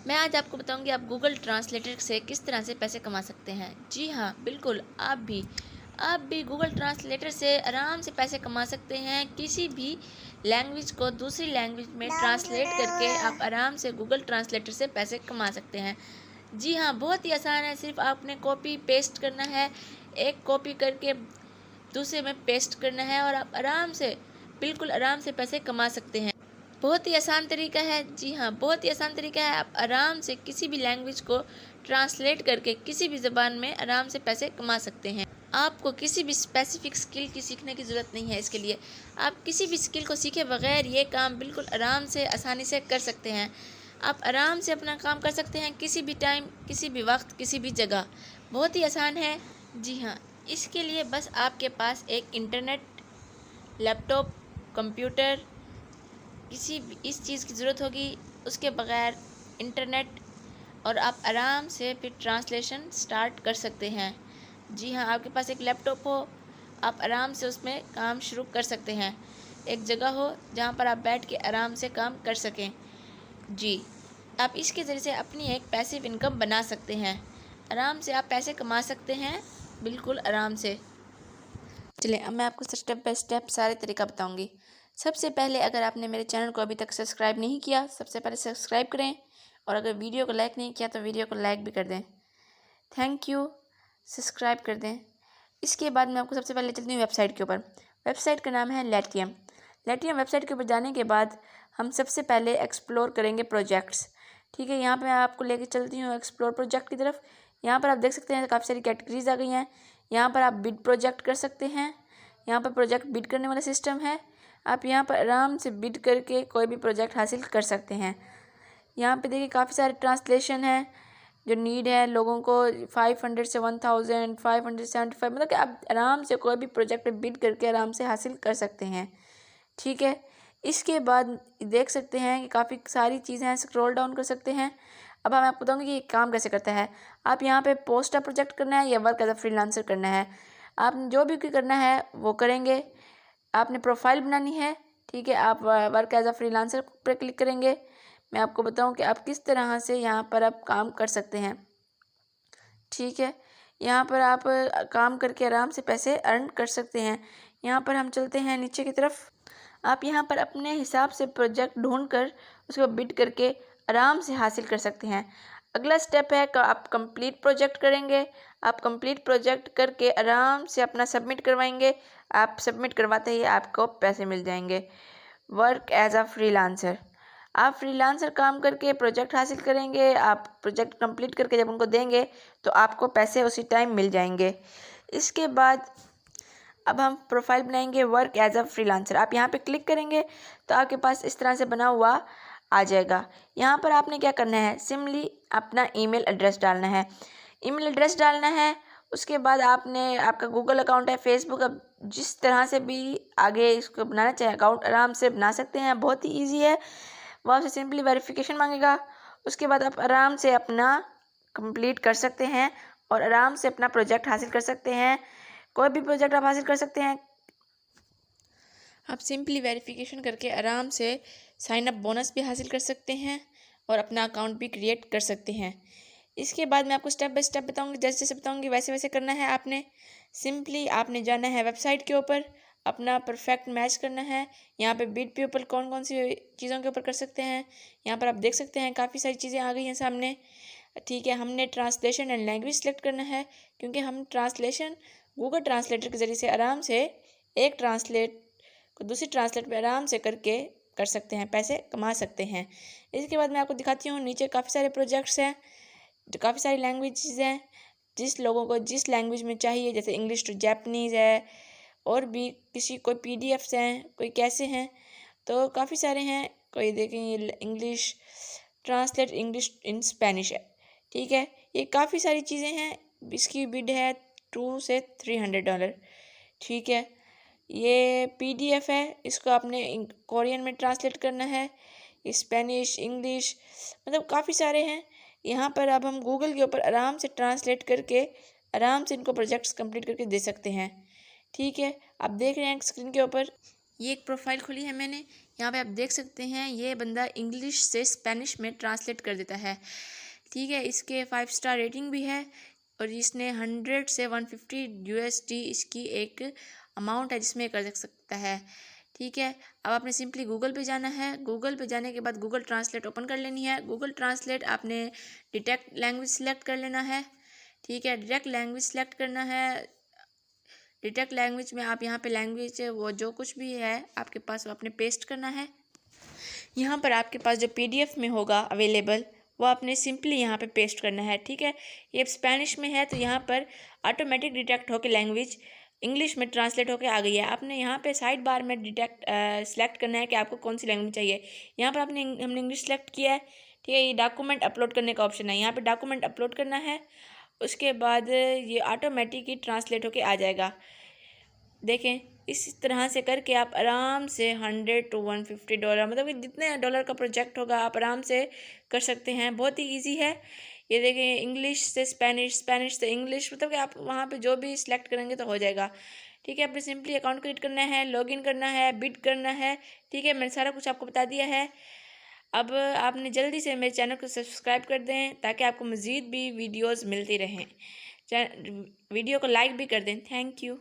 मैं आज आपको बताऊंगी आप गूगल ट्रांसलेटर से किस तरह से पैसे कमा सकते हैं। जी हाँ, बिल्कुल आप भी गूगल ट्रांसलेटर से आराम से पैसे कमा सकते हैं। किसी भी लैंग्वेज को दूसरी लैंग्वेज में ट्रांसलेट करके आप आराम से गूगल ट्रांसलेटर से पैसे कमा सकते हैं। जी हाँ, बहुत ही आसान है। सिर्फ आपने कॉपी पेस्ट करना है, एक कॉपी करके दूसरे में पेस्ट करना है और आप आराम से, बिल्कुल आराम से पैसे कमा सकते हैं। बहुत ही आसान तरीका है। जी हाँ, बहुत ही आसान तरीका है। आप आराम से किसी भी लैंग्वेज को ट्रांसलेट करके किसी भी ज़बान में आराम से पैसे कमा सकते हैं। आपको किसी भी स्पेसिफिक स्किल की सीखने की ज़रूरत नहीं है। इसके लिए आप किसी भी स्किल को सीखे बगैर ये काम बिल्कुल आराम से आसानी से कर सकते हैं। आप आराम से अपना काम कर सकते हैं किसी भी टाइम, किसी भी वक्त, किसी भी जगह। बहुत ही आसान है। जी हाँ, इसके लिए बस आपके पास एक इंटरनेट, लैपटॉप, कंप्यूटर, किसी भी इस चीज़ की ज़रूरत होगी। उसके बगैर इंटरनेट, और आप आराम से फिर ट्रांसलेशन स्टार्ट कर सकते हैं। जी हाँ, आपके पास एक लैपटॉप हो, आप आराम से उसमें काम शुरू कर सकते हैं। एक जगह हो जहाँ पर आप बैठ के आराम से काम कर सकें। जी, आप इसके ज़रिए से अपनी एक पैसिव इनकम बना सकते हैं। आराम से आप पैसे कमा सकते हैं, बिल्कुल आराम से। चलिए, अब मैं आपको स्टेप बाय स्टेप सारे तरीका बताऊंगी। सबसे पहले, अगर आपने मेरे चैनल को अभी तक सब्सक्राइब नहीं किया, सबसे पहले सब्सक्राइब करें, और अगर वीडियो को लाइक नहीं किया तो वीडियो को लाइक भी कर दें। थैंक यू, सब्सक्राइब कर दें। इसके बाद मैं आपको सबसे पहले चलती हूँ वेबसाइट के ऊपर। वेबसाइट का नाम है लेटियम। लेटियम वेबसाइट के ऊपर जाने के बाद हम सबसे पहले एक्सप्लोर करेंगे प्रोजेक्ट्स। ठीक है, यहाँ पे मैं आपको लेके चलती हूँ एक्सप्लोर प्रोजेक्ट की तरफ। यहाँ पर आप देख सकते हैं काफ़ी सारी कैटेगरीज आ गई हैं। यहाँ पर आप बिड प्रोजेक्ट कर सकते हैं। यहाँ पर प्रोजेक्ट बिड करने वाला सिस्टम है। आप यहाँ पर आराम से बिड करके कोई भी प्रोजेक्ट हासिल कर सकते हैं। यहाँ पे देखिए काफ़ी सारे ट्रांसलेशन है जो नीड है लोगों को, 500 से 1000, 575, मतलब कि आप आराम से कोई भी प्रोजेक्ट बिड करके आराम से हासिल कर सकते हैं। ठीक है, इसके बाद देख सकते हैं कि काफ़ी सारी चीज़ें हैं, स्क्रॉल डाउन कर सकते हैं। अब मैं आपको बताऊंगी कि ये काम कैसे करता है। आप यहाँ पे पोस्ट अ प्रोजेक्ट करना है या वर्क एज अ फ्रीलांसर करना है, आपने जो भी करना है वो करेंगे। आपने प्रोफाइल बनानी है। ठीक है, आप वर्क एज अ फ्रीलांसर पर क्लिक करेंगे। मैं आपको बताऊं कि आप किस तरह से यहाँ पर आप काम कर सकते हैं। ठीक है, यहाँ पर आप काम करके आराम से पैसे अर्न कर सकते हैं। यहाँ पर हम चलते हैं नीचे की तरफ। आप यहाँ पर अपने हिसाब से प्रोजेक्ट ढूंढ कर उसको बिड करके आराम से हासिल कर सकते हैं। अगला स्टेप है कि आप कंप्लीट प्रोजेक्ट करेंगे। आप कंप्लीट प्रोजेक्ट करके आराम से अपना सबमिट करवाएंगे। आप सबमिट करवाते ही आपको पैसे मिल जाएंगे। वर्क एज अ फ्रीलांसर, आप फ्रीलांसर काम करके प्रोजेक्ट हासिल करेंगे। आप प्रोजेक्ट कंप्लीट करके जब उनको देंगे तो आपको पैसे उसी टाइम मिल जाएंगे। इसके बाद अब हम प्रोफाइल बनाएंगे वर्क एज अ फ्रीलांसर। आप यहाँ पे क्लिक करेंगे तो आपके पास इस तरह से बना हुआ आ जाएगा। यहाँ पर आपने क्या करना है, सिंपली अपना ईमेल एड्रेस डालना है। ईमेल एड्रेस डालना है, उसके बाद आपने, आपका गूगल अकाउंट है, फेसबुक, अब जिस तरह से भी आगे इसको बनाना चाहे अकाउंट आराम से बना सकते हैं। बहुत ही ईजी है। वो आपसे सिंपली वेरिफिकेशन मांगेगा। उसके बाद आप आराम से अपना कंप्लीट कर सकते हैं और आराम से अपना प्रोजेक्ट हासिल कर सकते हैं। कोई भी प्रोजेक्ट आप हासिल कर सकते हैं। आप सिंपली वेरिफिकेशन करके आराम से साइन अप बोनस भी हासिल कर सकते हैं और अपना अकाउंट भी क्रिएट कर सकते हैं। इसके बाद मैं आपको स्टेप बाय स्टेप बताऊंगी, जैसे जैसे बताऊंगी वैसे वैसे करना है। आपने सिंपली आपने जाना है वेबसाइट के ऊपर, अपना परफेक्ट मैच करना है। यहाँ पे बिड पीपल कौन कौन सी चीज़ों के ऊपर कर सकते हैं, यहाँ पर आप देख सकते हैं काफ़ी सारी चीज़ें आ गई हैं सामने। ठीक है, हमने ट्रांसलेशन एंड लैंग्वेज सेलेक्ट करना है, क्योंकि हम ट्रांसलेशन गूगल ट्रांसलेटर के ज़रिए से आराम से एक ट्रांसलेट को दूसरी ट्रांसलेट पे आराम से करके कर सकते हैं, पैसे कमा सकते हैं। इसके बाद मैं आपको दिखाती हूँ, नीचे काफ़ी सारे प्रोजेक्ट्स हैं, काफ़ी सारी लैंग्वेजेस हैं, जिस लोगों को जिस लैंग्वेज में चाहिए, जैसे इंग्लिश टू जापानीज़ है, और भी किसी कोई पीडीएफ्स हैं, कोई कैसे हैं, तो काफ़ी सारे हैं। कोई देखें ये English translate English in Spanish है। ठीक है, ये काफ़ी सारी चीज़ें हैं। इसकी बिड है $200 से $300। ठीक है, ये पीडीएफ है, इसको आपने कोरियन में ट्रांसलेट करना है, स्पेनिश, इंग्लिश, मतलब काफ़ी सारे हैं। यहाँ पर अब हम गूगल के ऊपर आराम से ट्रांसलेट करके आराम से इनको प्रोजेक्ट्स कंप्लीट करके दे सकते हैं। ठीक है, आप देख रहे हैं स्क्रीन के ऊपर ये एक प्रोफाइल खुली है मैंने। यहाँ पे आप देख सकते हैं ये बंदा इंग्लिश से स्पेनिश में ट्रांसलेट कर देता है। ठीक है, इसके 5 स्टार रेटिंग भी है और इसने 100 से 150 USD इसकी एक अमाउंट है जिसमें कर सकता है। ठीक है, अब आपने सिंपली गूगल पे जाना है। गूगल पे जाने के बाद गूगल ट्रांसलेट ओपन कर लेनी है। गूगल ट्रांसलेट आपने डिटेक्ट लैंग्वेज सेलेक्ट कर लेना है। ठीक है, डायरेक्ट लैंग्वेज सेलेक्ट करना है। डिटेक्ट लैंग्वेज में आप यहाँ पे लैंग्वेज वो जो कुछ भी है आपके पास वो आपने पेस्ट करना है। यहाँ पर आपके पास जो PDF में होगा अवेलेबल वो आपने सिंपली यहाँ पे पेस्ट करना है। ठीक है, ये स्पेनिश में है तो यहाँ पर ऑटोमेटिक डिटेक्ट होकर लैंग्वेज इंग्लिश में ट्रांसलेट होकर आ गई है। आपने यहाँ पे साइड बार में डिटेक्ट सेलेक्ट करना है कि आपको कौन सी लैंग्वेज चाहिए। यहाँ पर हमने इंग्लिश सेलेक्ट किया है। ठीक है, ये डॉक्यूमेंट अपलोड करने का ऑप्शन है, यहाँ पर डॉक्यूमेंट अपलोड करना है। उसके बाद ये ऑटोमेटिक ही ट्रांसलेट होकर आ जाएगा। देखें, इस तरह से करके आप आराम से $100 to $150 मतलब कि जितने डॉलर का प्रोजेक्ट होगा आप आराम से कर सकते हैं। बहुत ही इजी है। ये देखें, इंग्लिश से स्पेनिश, स्पेनिश से इंग्लिश, मतलब कि आप वहाँ पे जो भी सिलेक्ट करेंगे तो हो जाएगा। ठीक है, आपने सिंपली अकाउंट क्रिएट करना है, लॉगिन करना है, बिड करना है। ठीक है, मैंने सारा कुछ आपको बता दिया है। अब आपने जल्दी से मेरे चैनल को सब्सक्राइब कर दें ताकि आपको मज़ीद भी वीडियोज़ मिलती रहें। वीडियो को लाइक भी कर दें। Thank you.